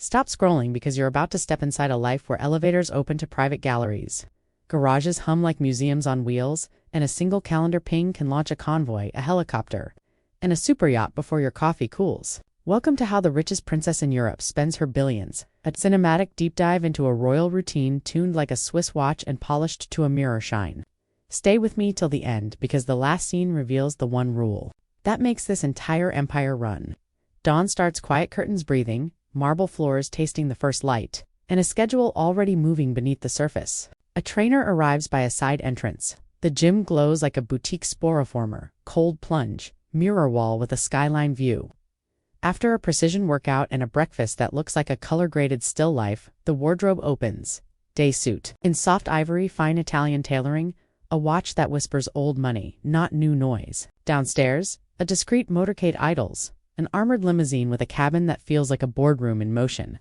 Stop scrolling because you're about to step inside a life where elevators open to private galleries, garages hum like museums on wheels, and a single calendar ping can launch a convoy, a helicopter, and a super yacht before your coffee cools. Welcome to how the richest princess in Europe spends her billions, a cinematic deep dive into a royal routine tuned like a Swiss watch and polished to a mirror shine. Stay with me till the end because the last scene reveals the one rule that makes this entire empire run. Dawn starts, quiet curtains breathing, marble floors tasting the first light, and a schedule already moving beneath the surface. A trainer arrives by a side entrance. The gym glows like a boutique sporoformer, cold plunge, mirror wall with a skyline view. After a precision workout and a breakfast that looks like a color-graded still life, the wardrobe opens. Day suit. In soft ivory, fine Italian tailoring, a watch that whispers old money, not new noise. Downstairs, a discreet motorcade idles, an armored limousine with a cabin that feels like a boardroom in motion,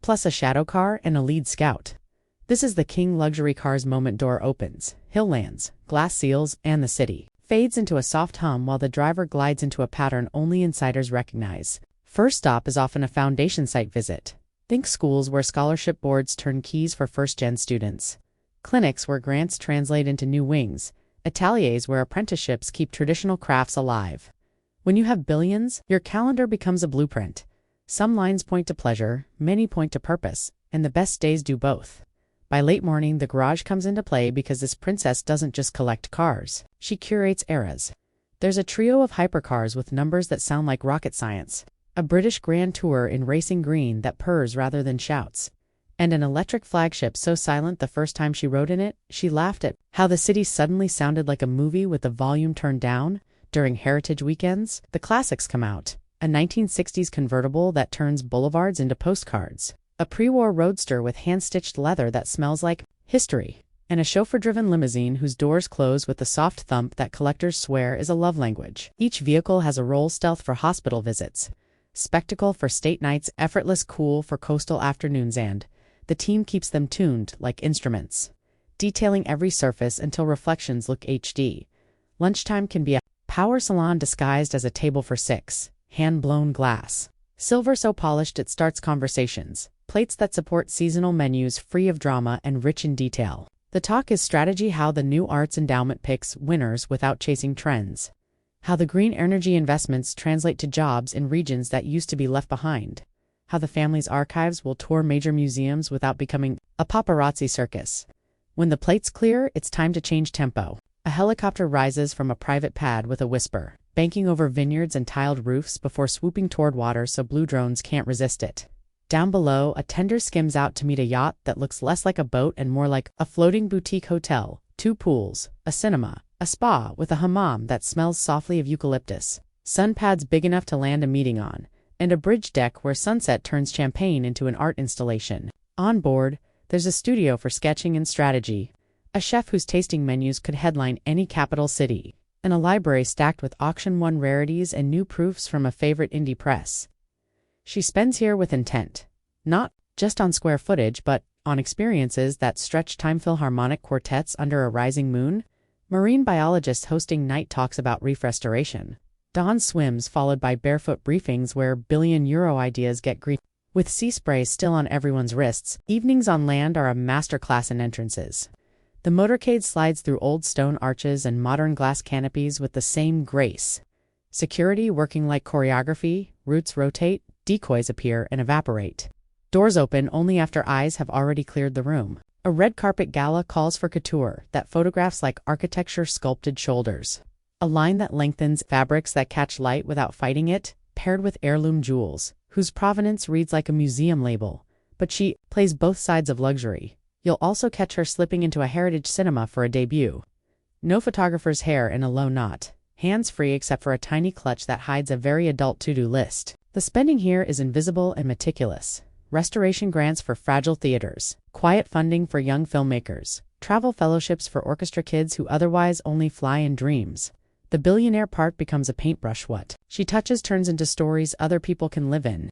plus a shadow car and a lead scout. This is the king luxury car's moment. Door opens, hill lands, glass seals, and the city fades into a soft hum while the driver glides into a pattern only insiders recognize. First stop is often a foundation site visit. Think schools where scholarship boards turn keys for first-gen students, clinics where grants translate into new wings, ateliers where apprenticeships keep traditional crafts alive. When you have billions, your calendar becomes a blueprint. Some lines point to pleasure, many point to purpose, and the best days do both. By late morning, the garage comes into play because this princess doesn't just collect cars. She curates eras. There's a trio of hypercars with numbers that sound like rocket science, a British Grand Tour in racing green that purrs rather than shouts, and an electric flagship so silent the first time she rode in it, she laughed at how the city suddenly sounded like a movie with the volume turned down. During heritage weekends, the classics come out. A 1960s convertible that turns boulevards into postcards, a pre-war roadster with hand-stitched leather that smells like history, and a chauffeur-driven limousine whose doors close with the soft thump that collectors swear is a love language. Each vehicle has a role: stealth for hospital visits, spectacle for state nights, effortless cool for coastal afternoons, and the team keeps them tuned like instruments, detailing every surface until reflections look HD. Lunchtime can be a power salon disguised as a table for six, hand-blown glass. Silver so polished it starts conversations, plates that support seasonal menus free of drama and rich in detail. The talk is strategy: how the new arts endowment picks winners without chasing trends, how the green energy investments translate to jobs in regions that used to be left behind, how the family's archives will tour major museums without becoming a paparazzi circus. When the plates clear, it's time to change tempo. A helicopter rises from a private pad with a whisper, banking over vineyards and tiled roofs before swooping toward water so blue drones can't resist it. Down below, a tender skims out to meet a yacht that looks less like a boat and more like a floating boutique hotel. 2 pools, a cinema, a spa with a hammam that smells softly of eucalyptus, sun pads big enough to land a meeting on, and a bridge deck where sunset turns champagne into an art installation. On board, there's a studio for sketching and strategy, a chef whose tasting menus could headline any capital city, and a library stacked with auction-won rarities and new proofs from a favorite indie press. She spends here with intent, not just on square footage but on experiences that stretch time. Philharmonic quartets under a rising moon, marine biologists hosting night talks about reef restoration, dawn swims followed by barefoot briefings where billion-euro ideas get green. With sea spray still on everyone's wrists, evenings on land are a masterclass in entrances. The motorcade slides through old stone arches and modern glass canopies with the same grace. Security working like choreography, routes rotate, decoys appear and evaporate. Doors open only after eyes have already cleared the room. A red carpet gala calls for couture that photographs like architecture sculpted shoulders. A line that lengthens, fabrics that catch light without fighting it, paired with heirloom jewels, whose provenance reads like a museum label. But she plays both sides of luxury. You'll also catch her slipping into a heritage cinema for a debut. No photographer's hair in a low knot, hands-free except for a tiny clutch that hides a very adult to-do list. The spending here is invisible and meticulous. Restoration grants for fragile theaters, quiet funding for young filmmakers, travel fellowships for orchestra kids who otherwise only fly in dreams. The billionaire part becomes a paintbrush. What she touches turns into stories other people can live in.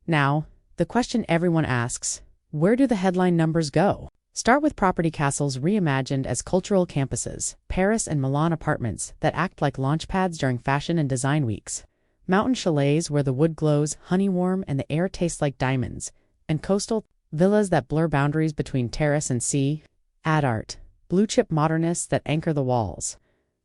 Now, the question everyone asks, where do the headline numbers go? Start with property castles reimagined as cultural campuses, Paris and Milan apartments that act like launch pads during fashion and design weeks, mountain chalets where the wood glows honey warm and the air tastes like diamonds, and coastal villas that blur boundaries between terrace and sea. Ad art, blue-chip modernists that anchor the walls.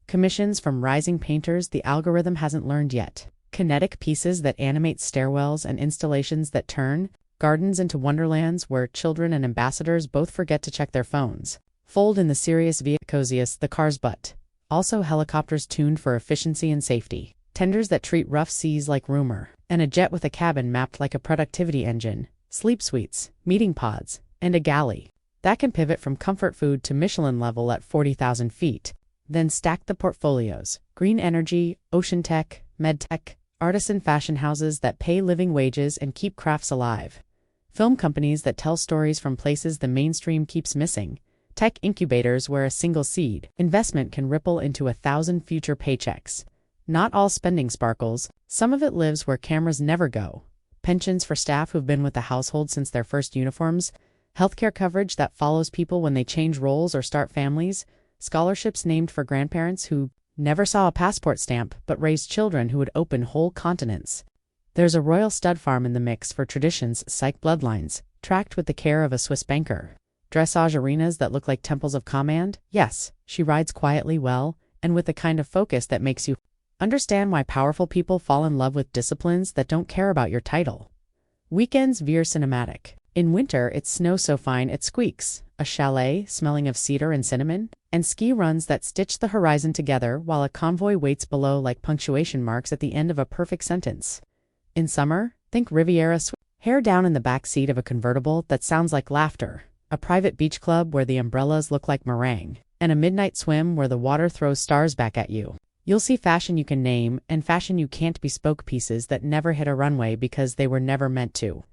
Commissions from rising painters the algorithm hasn't learned yet. Kinetic pieces that animate stairwells and installations that turn gardens into wonderlands where children and ambassadors both forget to check their phones. Fold in the serious via coziest the car's butt. Also helicopters tuned for efficiency and safety. Tenders that treat rough seas like rumor. And a jet with a cabin mapped like a productivity engine. Sleep suites, meeting pods, and a galley that can pivot from comfort food to Michelin level at 40,000 feet. Then stack the portfolios. Green energy, ocean tech, medtech, artisan fashion houses that pay living wages and keep crafts alive. Film companies that tell stories from places the mainstream keeps missing. Tech incubators where a single seed investment can ripple into 1,000 future paychecks. Not all spending sparkles. Some of it lives where cameras never go. Pensions for staff who've been with the household since their first uniforms. Healthcare coverage that follows people when they change roles or start families. Scholarships named for grandparents who never saw a passport stamp but raised children who would open whole continents. There's a royal stud farm in the mix for tradition's psych bloodlines, tracked with the care of a Swiss banker. Dressage arenas that look like temples of command. Yes, she rides quietly well, and with the kind of focus that makes you understand why powerful people fall in love with disciplines that don't care about your title. Weekends veer cinematic. In winter, it's snow so fine it squeaks, a chalet smelling of cedar and cinnamon, and ski runs that stitch the horizon together while a convoy waits below like punctuation marks at the end of a perfect sentence. In summer, think Riviera hair down in the back seat of a convertible that sounds like laughter, a private beach club where the umbrellas look like meringue, and a midnight swim where the water throws stars back at you. You'll see fashion you can name and fashion you can't bespoke pieces that never hit a runway because they were never meant to.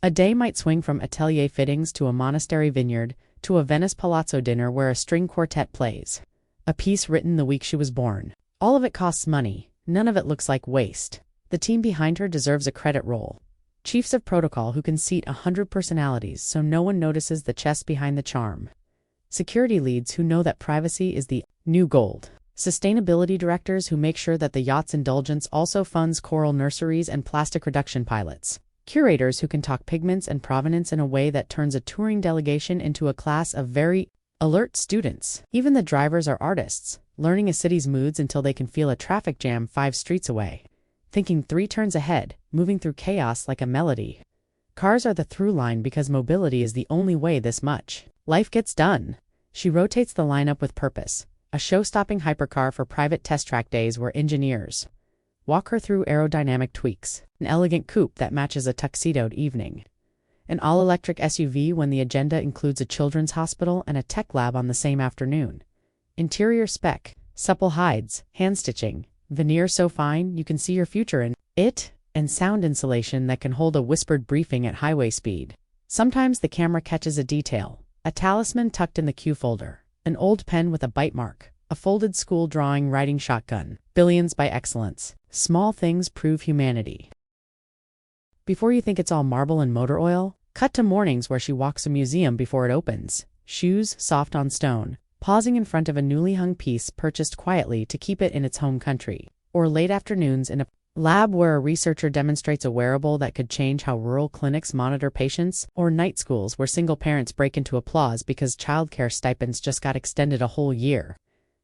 A day might swing from atelier fittings to a monastery vineyard to a Venice palazzo dinner where a string quartet plays. A piece written the week she was born. All of it costs money. None of it looks like waste. The team behind her deserves a credit roll. Chiefs of protocol who can seat 100 personalities so no one notices the chest behind the charm. Security leads who know that privacy is the new gold. Sustainability directors who make sure that the yacht's indulgence also funds coral nurseries and plastic reduction pilots. Curators who can talk pigments and provenance in a way that turns a touring delegation into a class of very alert students. Even the drivers are artists, learning a city's moods until they can feel a traffic jam 5 streets away. Thinking 3 turns ahead, moving through chaos like a melody. Cars are the through line because mobility is the only way this much life gets done. She rotates the lineup with purpose. A show-stopping hypercar for private test track days where engineers walk her through aerodynamic tweaks. An elegant coupe that matches a tuxedoed evening. An all-electric SUV when the agenda includes a children's hospital and a tech lab on the same afternoon. Interior spec, supple hides, hand-stitching, veneer so fine you can see your future in it, and sound insulation that can hold a whispered briefing at highway speed. Sometimes the camera catches a detail, a talisman tucked in the cue folder, an old pen with a bite mark, a folded school drawing riding shotgun. Billions by excellence. Small things prove humanity. Before you think it's all marble and motor oil, cut to mornings where she walks a museum before it opens, shoes soft on stone, pausing in front of a newly hung piece purchased quietly to keep it in its home country, or late afternoons in a lab where a researcher demonstrates a wearable that could change how rural clinics monitor patients, or night schools where single parents break into applause because childcare stipends just got extended a whole year.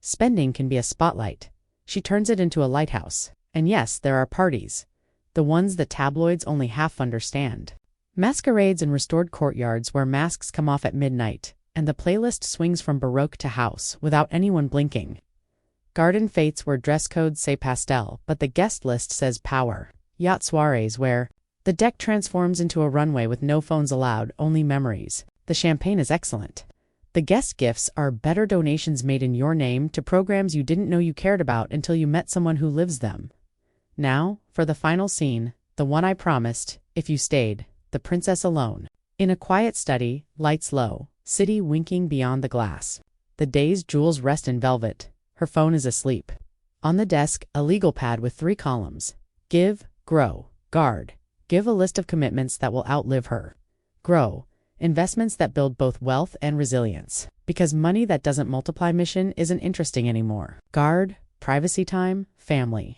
Spending can be a spotlight. She turns it into a lighthouse. And yes, there are parties. The ones that tabloids only half understand. Masquerades in restored courtyards where masks come off at midnight, and the playlist swings from Baroque to house without anyone blinking. Garden fetes where dress codes say pastel, but the guest list says power. Yacht soirees where the deck transforms into a runway with no phones allowed, only memories. The champagne is excellent. The guest gifts are better donations made in your name to programs you didn't know you cared about until you met someone who lives them. Now, for the final scene, the one I promised, if you stayed, the princess alone. In a quiet study, lights low, city winking beyond the glass. The day's jewels rest in velvet. Her phone is asleep. On the desk, a legal pad with 3 columns. Give, grow, guard. Give a list of commitments that will outlive her. Grow. Investments that build both wealth and resilience. Because money that doesn't multiply mission isn't interesting anymore. Guard, privacy time, family.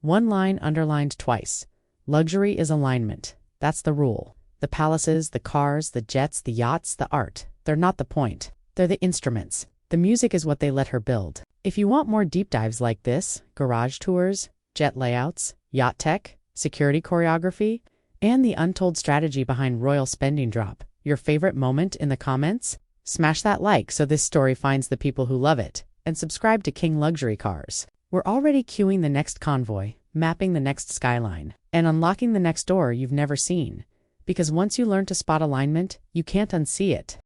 One line underlined twice. Luxury is alignment. That's the rule. The palaces, the cars, the jets, the yachts, the art. They're not the point. They're the instruments. The music is what they let her build. If you want more deep dives like this, garage tours, jet layouts, yacht tech, security choreography, and the untold strategy behind royal spending drop, your favorite moment in the comments? Smash that like so this story finds the people who love it, and subscribe to King Luxury Cars. We're already queuing the next convoy, mapping the next skyline, and unlocking the next door you've never seen. Because once you learn to spot alignment, you can't unsee it.